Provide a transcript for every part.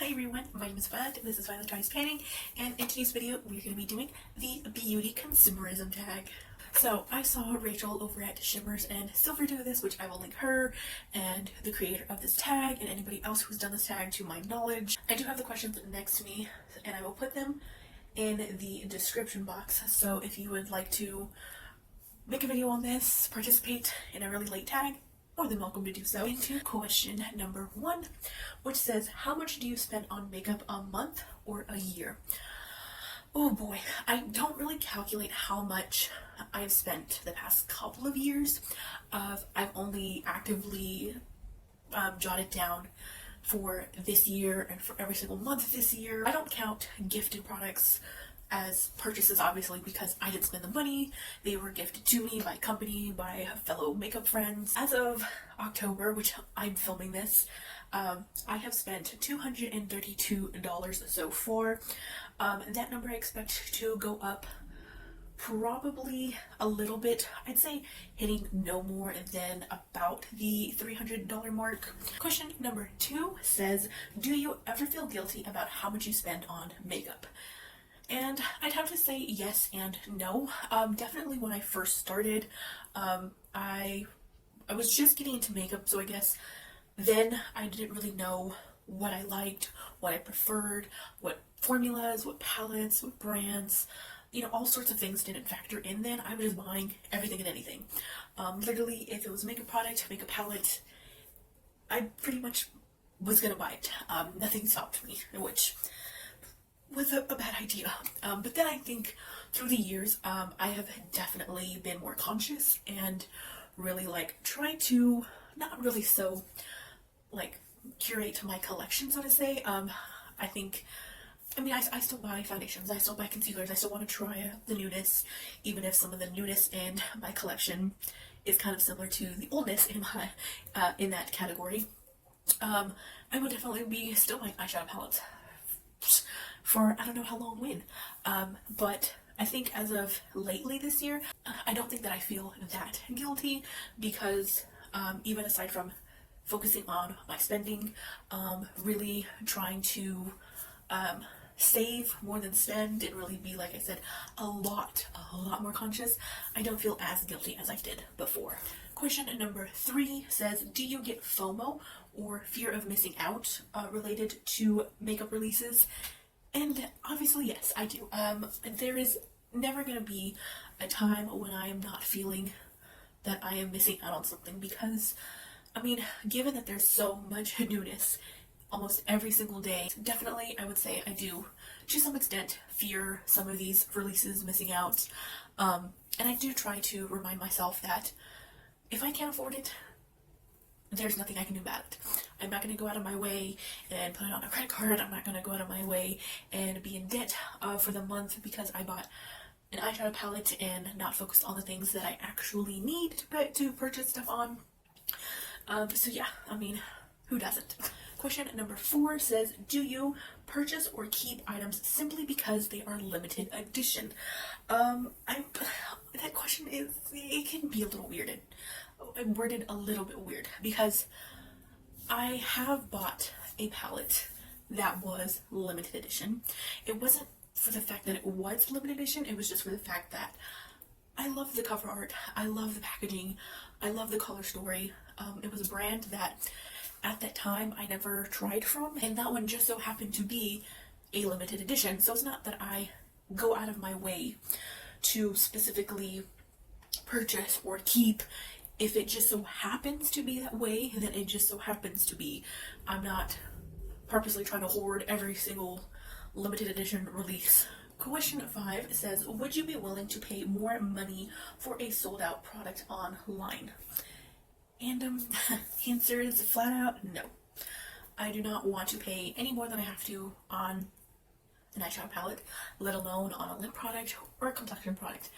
Hi everyone, my name is Violet, this is Violet Tries Painting, and in today's video we're going to be doing the Beauty Consumerism Tag. So I saw Rachel over at Shimmers and Silver do this, which I will link her and the creator of this tag and anybody else who's done this tag to my knowledge. I do have the questions next to me and I will put them in the description box, so if you would like to make a video on this, participate in a really late tag, more than welcome to do so. Into question number 1, which says, how much do you spend on makeup a month or a year? Oh boy, I don't really calculate how much I've spent the past couple of years. I've only actively jotted down for this year and for every single month this year. I don't count gifted products as purchases, obviously, because I didn't spend the money. They were gifted to me by company, by fellow makeup friends. As of October, which I'm filming this, I have spent $232 so far. That number I expect to go up probably a little bit. I'd say hitting no more than about the $300 mark. Question number 2 says, do you ever feel guilty about how much you spend on makeup? And I'd have to say yes and no. Definitely when I first started, I was just getting into makeup, so I guess then I didn't really know what I liked, what I preferred, what formulas, what palettes, what brands, all sorts of things didn't factor in then. I was just buying everything and anything. Literally, if it was a makeup product, makeup palette, I pretty much was gonna buy it. Nothing stopped me, which was a bad idea. But then I think through the years, I have definitely been more conscious and really try to not really so curate my collection, so to say. I still buy foundations, I still buy concealers, I still want to try the newness, even if some of the newness in my collection is kind of similar to the oldness in my in that category. I would definitely be still buying eyeshadow palettes for I don't know how long when. But I think as of lately this year, I don't think that I feel that guilty because even aside from focusing on my spending, really trying to save more than spend and really be, like I said, a lot more conscious, I don't feel as guilty as I did before. Question number 3 says, do you get FOMO or fear of missing out related to makeup releases? And obviously, yes, I do. There is never going to be a time when I am not feeling that I am missing out on something because, given that there's so much newness almost every single day, definitely I would say I do, to some extent, fear some of these releases missing out. And I do try to remind myself that if I can't afford it, there's nothing I can do about it. I'm not going to go out of my way and put it on a credit card. I'm not going to go out of my way and be in debt for the month because I bought an eyeshadow palette and not focused on the things that I actually need to purchase stuff on. So yeah, who doesn't? Question number 4 says, do you purchase or keep items simply because they are limited edition? That question it can be a little weirded. I'm worded a little bit weird because I have bought a palette that was limited edition. It wasn't for the fact that it was limited edition, it was just for the fact that I love the cover art, I love the packaging, I love the color story. It was a brand that at that time I never tried from, and that one just so happened to be a limited edition. So it's not that I go out of my way to specifically purchase or keep. If it just so happens to be that way, then it just so happens to be. I'm not purposely trying to hoard every single limited edition release. Question 5 says, would you be willing to pay more money for a sold out product online? And answer is flat out no. I do not want to pay any more than I have to on an eyeshadow palette, let alone on a lip product or a complexion product.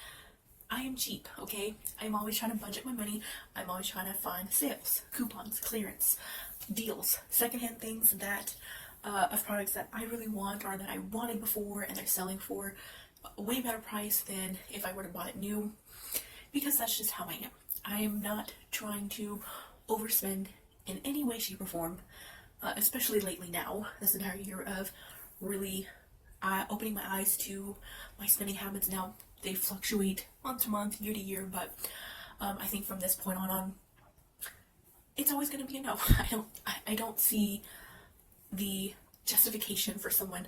I am cheap, okay? I'm always trying to budget my money. I'm always trying to find sales, coupons, clearance, deals, secondhand things that of products that I really want or that I wanted before and they're selling for a way better price than if I were to buy it new, because that's just how I am. I am not trying to overspend in any way, shape, or form. especially lately now, this entire year of really opening my eyes to my spending habits. Now they fluctuate month to month, year to year, but I think from this point on, it's always going to be a no. I don't see the justification for someone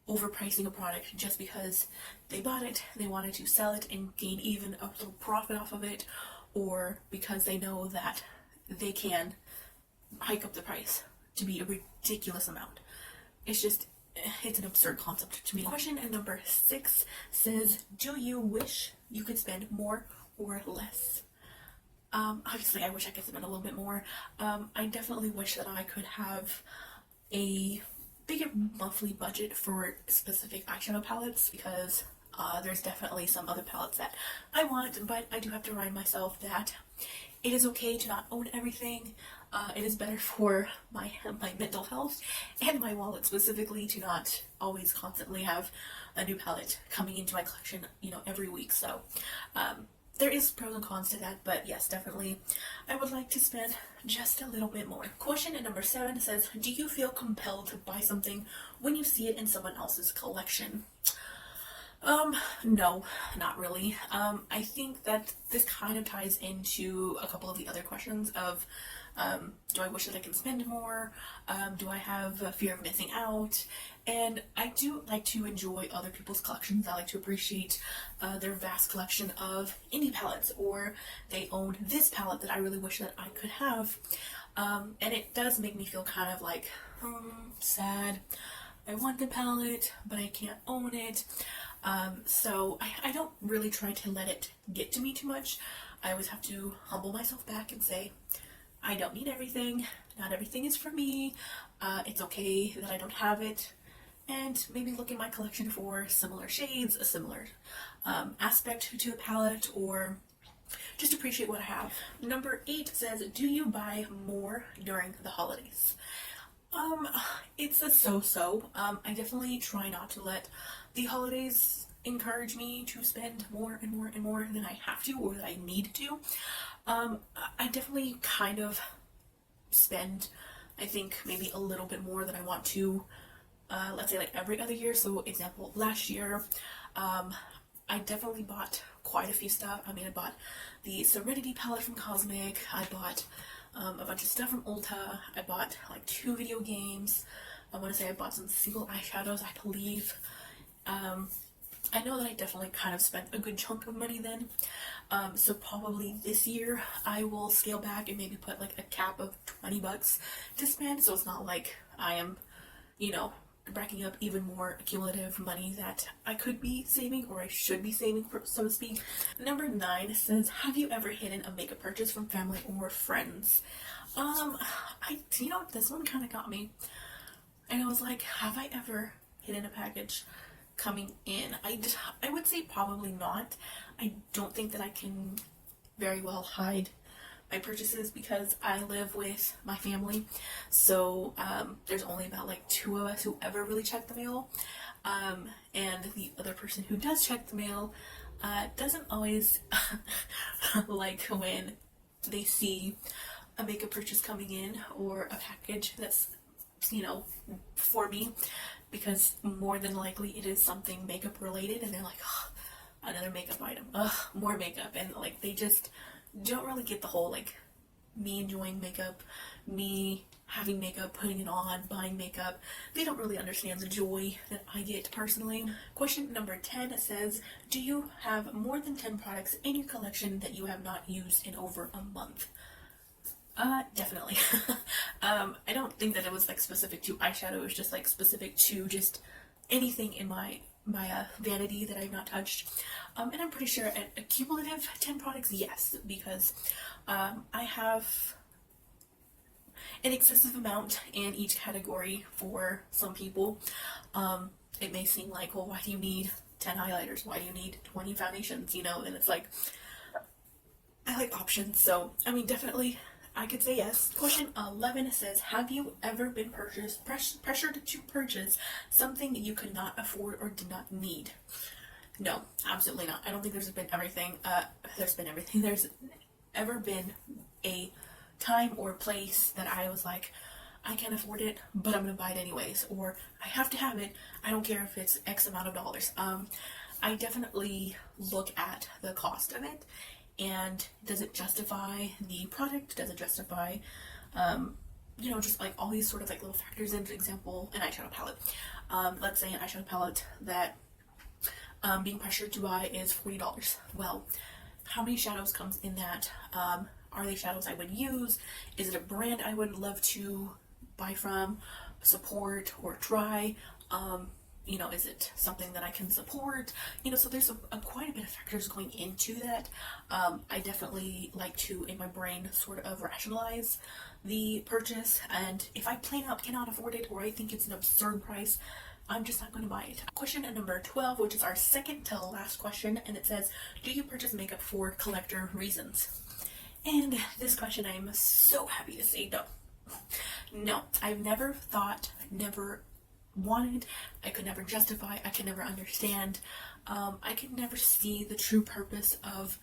overpricing a product just because they bought it, they wanted to sell it and gain even a little profit off of it, or because they know that they can hike up the price to be a ridiculous amount. It's an absurd concept to me. Question number 6 says, do you wish you could spend more or less? Obviously I wish I could spend a little bit more. I definitely wish that I could have a bigger monthly budget for specific eyeshadow palettes, because there's definitely some other palettes that I want, but I do have to remind myself that it is okay to not own everything. It is better for my mental health and my wallet specifically to not always constantly have a new palette coming into my collection, every week. So there is pros and cons to that, but yes, definitely I would like to spend just a little bit more. Question number 7 says, do you feel compelled to buy something when you see it in someone else's collection? No, not really. I think that this kind of ties into a couple of the other questions of, do I wish that I could spend more? Do I have a fear of missing out? And I do like to enjoy other people's collections. I like to appreciate their vast collection of indie palettes, or they own this palette that I really wish that I could have. And it does make me feel kind of like, sad. I want the palette, but I can't own it. So I don't really try to let it get to me too much. I always have to humble myself back and say, I don't need everything. Not everything is for me. It's okay that I don't have it. And maybe look in my collection for similar shades, a similar aspect to a palette, or just appreciate what I have. Number 8 says, do you buy more during the holidays? It's a so-so. I definitely try not to let the holidays encourage me to spend more and more and more than I have to or that I need to. I definitely kind of spend, I think, maybe a little bit more than I want to, let's say like every other year. So example, last year, I definitely bought quite a few stuff. I mean, I bought the Serenity palette from Cosmic. I bought a bunch of stuff from Ulta. I bought like 2 video games. I want to say I bought some single eyeshadows, I believe. I know that I definitely kind of spent a good chunk of money then. So probably this year I will scale back and maybe put like a cap of $20 to spend. So it's not like I am, racking up even more cumulative money that I could be saving, or I should be saving, so to speak. Number 9 says, have you ever hidden a makeup purchase from family or friends? This one kind of got me. And I was like, have I ever hidden a package coming in? I would say probably not. I don't think that I can very well hide my purchases because I live with my family, so there's only about like 2 of us who ever really check the mail, and the other person who does check the mail doesn't always like when they see a makeup purchase coming in or a package that's for me, because more than likely it is something makeup related, and they're like, oh, another makeup item, more makeup, and like they just don't really get the whole like me enjoying makeup, me having makeup, putting it on, buying makeup. They don't really understand the joy that I get personally. Question number 10 says, do you have more than 10 products in your collection that you have not used in over a month? Definitely. I don't think that it was like specific to eyeshadow. It was just like specific to just anything in my vanity that I've not touched. And I'm pretty sure a cumulative 10 products, yes, because I have an excessive amount in each category for some people. It may seem like, well, why do you need 10 highlighters? Why do you need 20 foundations? And it's like, I like options. So, I mean, definitely I could say yes. Question 11 says, have you ever been pressured to purchase something you could not afford or did not need? No, absolutely not. I don't think there's been everything. There's ever been a time or place that I was like, I can't afford it, but I'm gonna buy it anyways, or I have to have it, I don't care if it's X amount of dollars. I definitely look at the cost of it, and does it justify the product? Does it justify, you know, just like all these sort of like little factors. For example, an eyeshadow palette. Let's say an eyeshadow palette that being pressured to buy is $40. Well, how many shadows comes in that? Are they shadows I would use? Is it a brand I would love to buy from, support, or try? You know, is it something that I can support? You know, so there's a quite a bit of factors going into that. I definitely like to, in my brain, sort of rationalize the purchase, and if I plain out cannot afford it, or I think it's an absurd price, I'm just not going to buy it. Question number 12, which is our second to last question, and it says, do you purchase makeup for collector reasons? And this question, I am so happy to say no. No, I've never thought, never wanted, I could never justify, I could never understand, I could never see the true purpose of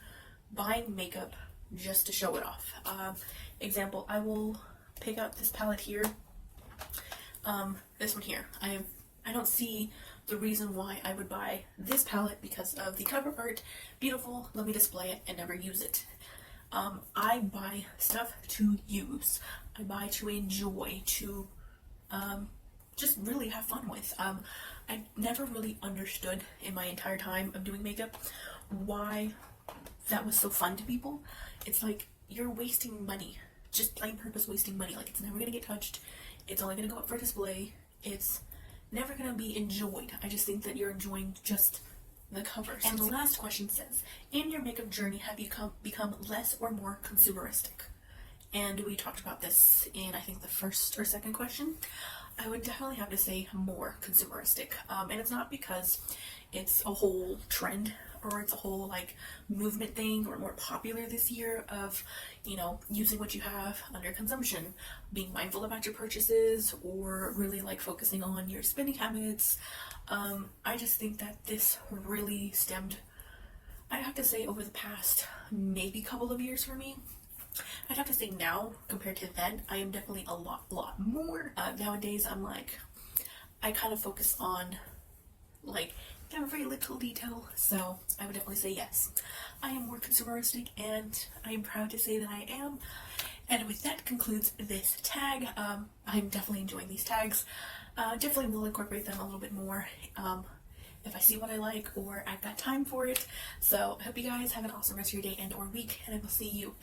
buying makeup just to show it off. Example, I will pick out this palette here, this one here. I don't see the reason why I would buy this palette because of the cover art, beautiful, let me display it, and never use it. I buy stuff to use. I buy to enjoy, to just really have fun with. I never really understood in my entire time of doing makeup why that was so fun to people. It's like, you're wasting money, just plain purpose wasting money. Like, it's never gonna get touched, it's only gonna go up for display, it's never gonna be enjoyed. I just think that you're enjoying just the covers. And the last question says, in your makeup journey, have you become less or more consumeristic? And we talked about this in, I think, the first or second question. I would definitely have to say more consumeristic. And it's not because it's a whole trend or it's a whole like movement thing or more popular this year of, you know, using what you have under consumption, being mindful about your purchases, or really like focusing on your spending habits. I just think that this really stemmed, I'd have to say, over the past maybe couple of years for me. I'd have to say now compared to then, I am definitely a lot more. Nowadays, I'm like, I kind of focus on like every little detail, so I would definitely say yes. I am more consumeristic, and I am proud to say that I am. And with that concludes this tag. I'm definitely enjoying these tags. Definitely will incorporate them a little bit more if I see what I like or I've got time for it. So I hope you guys have an awesome rest of your day and or week, and I will see you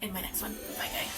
in my next one. Bye guys.